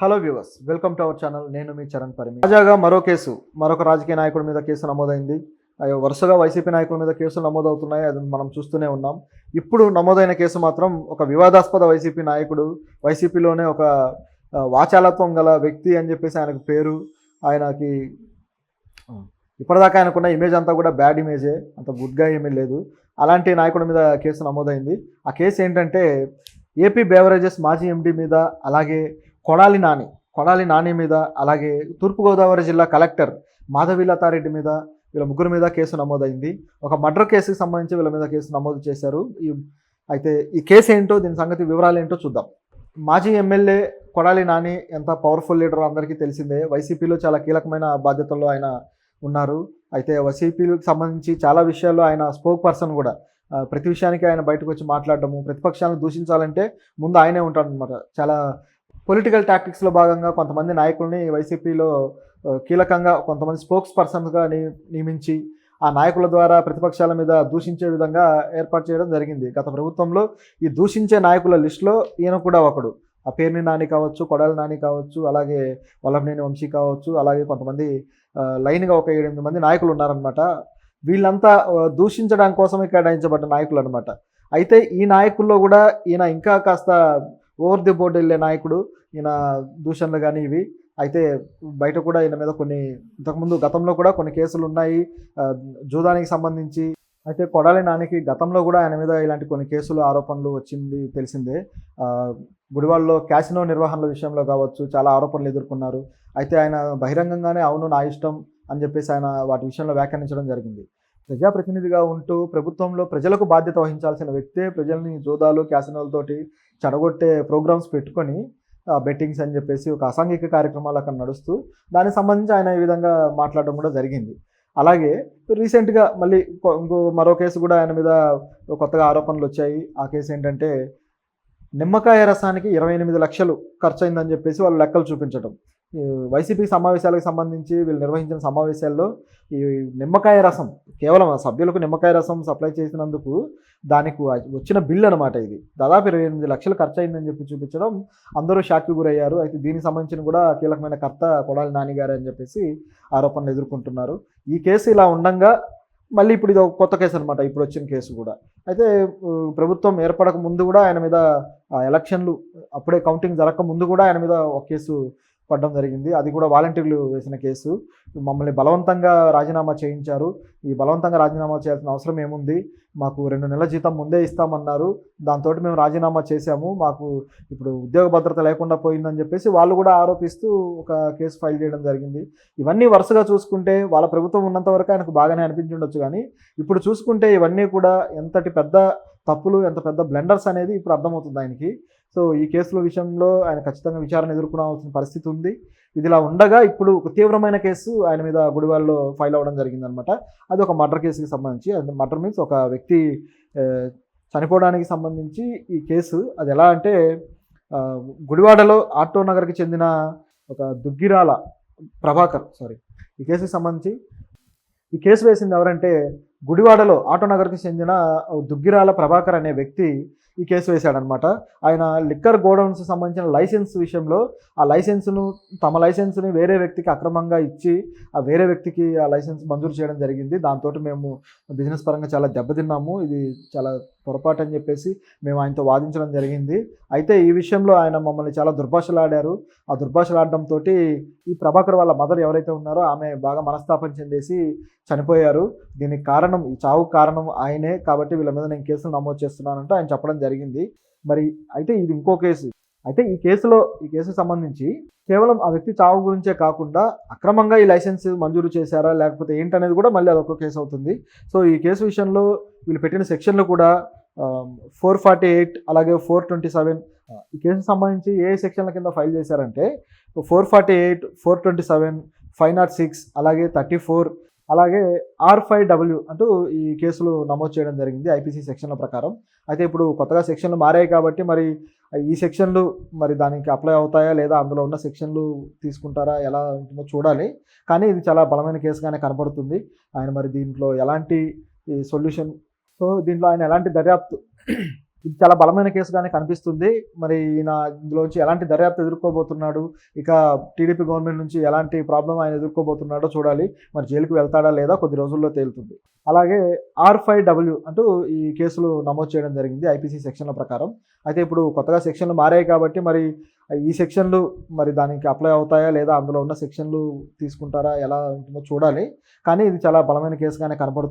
Hello viewers, welcome to our channel. నేను మీ చరణ్ పరిమి. తాజాగా మరొక రాజకీయ నాయకుడి మీద కేసు నమోదైంది. వరుసగా వైసీపీ నాయకుల మీద కేసులు నమోదవుతున్నాయి. అది మనం చూస్తూనే ఉన్నాం. ఇప్పుడు నమోదైన కేసు మాత్రం ఒక వివాదాస్పద వైసీపీ నాయకుడు, వైసీపీలోనే ఒక వాచాలత్వం గల వ్యక్తి అని చెప్పేసి ఆయనకు పేరు. ఆయనకి ఇప్పటిదాకా ఆయనకున్న ఇమేజ్ అంతా కూడా బ్యాడ్ ఇమేజే, అంత గుడ్గా ఏమీ లేదు. అలాంటి నాయకుడి మీద కేసు నమోదైంది. ఆ కేసు ఏంటంటే ఏపీ బేవరేజెస్ మాజీ ఎండీ మీద, అలాగే కొడాలి నాని మీద, అలాగే తూర్పుగోదావరి జిల్లా కలెక్టర్ మాధవీలతారెడ్డి మీద, వీళ్ళ ముగ్గురు మీద కేసు నమోదైంది. ఒక మర్డర్ కేసుకి సంబంధించి వీళ్ళ మీద కేసు నమోదు చేశారు. అయితే ఈ కేసు ఏంటో, దీని సంగతి వివరాలు ఏంటో చూద్దాం. మాజీ ఎమ్మెల్యే కొడాలి నాని ఎంత పవర్ఫుల్ లీడర్ అందరికీ తెలిసిందే. వైసీపీలో చాలా కీలకమైన బాధ్యతల్లో ఆయన ఉన్నారు. అయితే వైసీపీకి సంబంధించి చాలా విషయాల్లో ఆయన స్పోక్ పర్సన్ కూడా. ప్రతి విషయానికి ఆయన బయటకు వచ్చి మాట్లాడటము, ప్రతిపక్షాలను దూషించాలంటే ముందు ఆయనే ఉంటాడనమాట. చాలా పొలిటికల్ టాక్టిక్స్లో భాగంగా కొంతమంది నాయకుల్ని వైసీపీలో కీలకంగా కొంతమంది స్పోక్స్ పర్సన్స్గా నియమించి ఆ నాయకుల ద్వారా ప్రతిపక్షాల మీద దూషించే విధంగా ఏర్పాటు చేయడం జరిగింది. గత ప్రభుత్వంలో ఈ దూషించే నాయకుల లిస్టులో ఈయన కూడా ఒకడు. ఆ పేర్ని నాని కావచ్చు, కొడాలి నాని కావచ్చు, అలాగే వల్లభనేని వంశీ కావచ్చు, అలాగే కొంతమంది లైన్గా ఒక 7-8 మంది నాయకులు ఉన్నారనమాట. వీళ్ళంతా దూషించడం కోసమే కేటాయించబడ్డ నాయకులు అనమాట. అయితే ఈ నాయకుల్లో కూడా ఈయన ఇంకా కాస్త ఓవర్ ది బోర్డు వెళ్ళే నాయకుడు. ఈయన దూషణలు కానీ ఇవి. అయితే బయట కూడా ఈయన మీద ఇంతకుముందు గతంలో కూడా కొన్ని కేసులు ఉన్నాయి జూదానికి సంబంధించి. అయితే కొడాలి నానికి గతంలో కూడా ఆయన మీద ఇలాంటి కొన్ని కేసులు, ఆరోపణలు వచ్చింది తెలిసిందే. గుడివాడలో క్యాసినో నిర్వహణల విషయంలో కావచ్చు చాలా ఆరోపణలు ఎదుర్కొన్నారు. అయితే ఆయన బహిరంగంగానే అవును నా ఇష్టం అని చెప్పేసి ఆయన వాటి విషయంలో వ్యాఖ్యానించడం జరిగింది. ప్రజాప్రతినిధిగా ఉంటూ ప్రభుత్వంలో ప్రజలకు బాధ్యత వహించాల్సిన వ్యక్తే ప్రజల్ని జూదాలు, క్యాసినోలతోటి చెడగొట్టే ప్రోగ్రామ్స్ పెట్టుకొని బెట్టింగ్స్ అని చెప్పేసి ఒక అసాంఘిక కార్యక్రమాలు అక్కడ నడుస్తూ దానికి సంబంధించి ఆయన ఈ విధంగా మాట్లాడడం కూడా జరిగింది. అలాగే రీసెంట్గా మళ్ళీ మరో కేసు కూడా ఆయన మీద కొత్తగా ఆరోపణలు వచ్చాయి. ఆ కేసు ఏంటంటే నిమ్మకాయ రసానికి 28 లక్షలు ఖర్చు అయిందని చెప్పేసి వాళ్ళు లెక్కలు చూపించడం. వైసీపీ సమావేశాలకు సంబంధించి వీళ్ళు నిర్వహించిన సమావేశాల్లో ఈ నిమ్మకాయ రసం, కేవలం సభ్యులకు నిమ్మకాయ రసం సప్లై చేసినందుకు దానికి వచ్చిన బిల్లు అనమాట. ఇది దాదాపు 28 లక్షలు ఖర్చు అయిందని చెప్పి చూపించడం అందరూ షాక్కి గురయ్యారు. అయితే దీనికి సంబంధించిన కూడా కీలకమైన కర్త కొడాలి నాని గారు అని చెప్పేసి ఆరోపణలు ఎదుర్కొంటున్నారు. ఈ కేసు ఇలా ఉండంగా మళ్ళీ ఇప్పుడు ఇది ఒక కొత్త కేసు అనమాట, ఇప్పుడు వచ్చిన కేసు కూడా. అయితే ప్రభుత్వం ఏర్పడక ముందు కూడా ఆయన మీద ఎలక్షన్లు అప్పుడే కౌంటింగ్ జరగక ముందు కూడా ఆయన మీద ఒక కేసు పడడం జరిగింది. అది కూడా వాలంటీర్లు వేసిన కేసు. మమ్మల్ని బలవంతంగా రాజీనామా చేయించారు. ఈ బలవంతంగా రాజీనామా చేయాల్సిన అవసరం ఏముంది, మాకు 2 నెలల జీతం ముందే ఇస్తామన్నారు, దాంతో మేము రాజీనామా చేశాము, మాకు ఇప్పుడు ఉద్యోగ భద్రత లేకుండా పోయిందని చెప్పేసి వాళ్ళు కూడా ఆరోపిస్తూ ఒక కేసు ఫైల్ చేయడం జరిగింది. ఇవన్నీ వరుసగా చూసుకుంటే వాళ్ళ ప్రభుత్వం ఉన్నంత వరకు ఆయనకు బాగానే అనిపించి ఉండొచ్చు, కానీ ఇప్పుడు చూసుకుంటే ఇవన్నీ కూడా ఎంతటి పెద్ద తప్పులు, ఎంత పెద్ద బ్లెండర్స్ అనేది ఇప్పుడు అర్థమవుతుంది ఆయనకి. సో ఈ కేసుల విషయంలో ఆయన ఖచ్చితంగా విచారణ ఎదుర్కోవాల్సిన పరిస్థితి ఉంది. ఇదిలా ఉండగా ఇప్పుడు ఒక తీవ్రమైన కేసు ఆయన మీద గుడివాడలో ఫైల్ అవ్వడం జరిగిందనమాట. అది ఒక మర్డర్ కేసుకి సంబంధించి. అది మర్డర్ మీన్స్ ఒక వ్యక్తి చనిపోవడానికి సంబంధించి ఈ కేసు. అది ఎలా అంటే గుడివాడలో ఆటో నగర్కి చెందిన ఒక దుగ్గిరాల ప్రభాకర్, ఈ కేసుకి సంబంధించి ఈ కేసు వేసింది ఎవరంటే గుడివాడలో ఆటో నగర్కి చెందిన దుగ్గిరాల ప్రభాకర్ అనే వ్యక్తి ఈ కేసు వేశాడనమాట. ఆయన లిక్కర్ గోడౌన్స్ సంబంధించిన లైసెన్స్ విషయంలో తమ లైసెన్స్ని వేరే వ్యక్తికి అక్రమంగా ఇచ్చి ఆ వేరే వ్యక్తికి ఆ లైసెన్స్ మంజూరు చేయడం జరిగింది. దాంతో మేము బిజినెస్ పరంగా చాలా దెబ్బతిన్నాము, ఇది చాలా పొరపాటు అని చెప్పేసి మేము ఆయనతో వాదించడం జరిగింది. అయితే ఈ విషయంలో ఆయన మమ్మల్ని చాలా దుర్భాషలాడారు. ఆ దుర్భాషలాడడంతో ఈ ప్రభాకర్ వాళ్ళ మదర్ ఎవరైతే ఉన్నారో ఆమె బాగా మనస్తాపం చెందేసి చనిపోయారు. దీనికి కారణం, ఈ చావుకు కారణం ఆయనే, కాబట్టి వీళ్ళ మీద నేను కేసులు నమోదు చేస్తున్నానంటే ఆయన చెప్పడం జరిగింది. మరి అయితే ఇది ఇంకో కేసు. అయితే ఈ కేసుకు సంబంధించి కేవలం ఆ వ్యక్తి చావు గురించే కాకుండా అక్రమంగా ఈ లైసెన్స్ మంజూరు చేశారా లేకపోతే ఏంటనేది కూడా మళ్ళీ అదొక కేసు అవుతుంది. సో ఈ కేసు విషయంలో వీళ్ళు పెట్టిన సెక్షన్లు కూడా 448 అలాగే 427. ఈ కేసుకు సంబంధించి ఏ సెక్షన్ల కింద ఫైల్ చేశారంటే 448, 427, 506, అలాగే 34, అలాగే R5W అంటూ ఈ కేసులు నమోదు చేయడం జరిగింది ఐపీసీ సెక్షన్ల ప్రకారం. అయితే ఇప్పుడు కొత్తగా సెక్షన్లు మారాయి కాబట్టి మరి ఈ సెక్షన్లు మరి దానికి అప్లై అవుతాయా లేదా, అందులో ఉన్న సెక్షన్లు తీసుకుంటారా, ఎలా ఉంటుందో చూడాలి. కానీ ఇది చాలా బలమైన కేసుగానే కనపడుతుంది. ఆయన మరి దీంట్లో ఎలాంటి సొల్యూషన్, దీంట్లో ఆయన ఎలాంటి దర్యాప్తు ఇది చాలా బలమైన కేసుగానే కనిపిస్తుంది. మరి ఈయన ఇందులోంచి ఎలాంటి దర్యాప్తు ఎదుర్కోబోతున్నాడు, ఇక టీడీపీ గవర్నమెంట్ నుంచి ఎలాంటి ప్రాబ్లమ్ ఆయన ఎదుర్కోబోతున్నాడో చూడాలి. మరి జైలుకి వెళ్తాడా లేదా కొద్ది రోజుల్లో తేలుతుంది. అలాగే R5W అంటూ ఈ కేసులు నమోదు చేయడం జరిగింది ఐపీసీ సెక్షన్ల ప్రకారం. అయితే ఇప్పుడు కొత్తగా సెక్షన్లు మారాయి కాబట్టి మరి ఈ సెక్షన్లు మరి దానికి అప్లై అవుతాయా లేదా అందులో ఉన్న సెక్షన్లు తీసుకుంటారా ఎలా ఉంటుందో చూడాలి. కానీ ఇది చాలా బలమైన కేసుగానే కనపడుతుంది.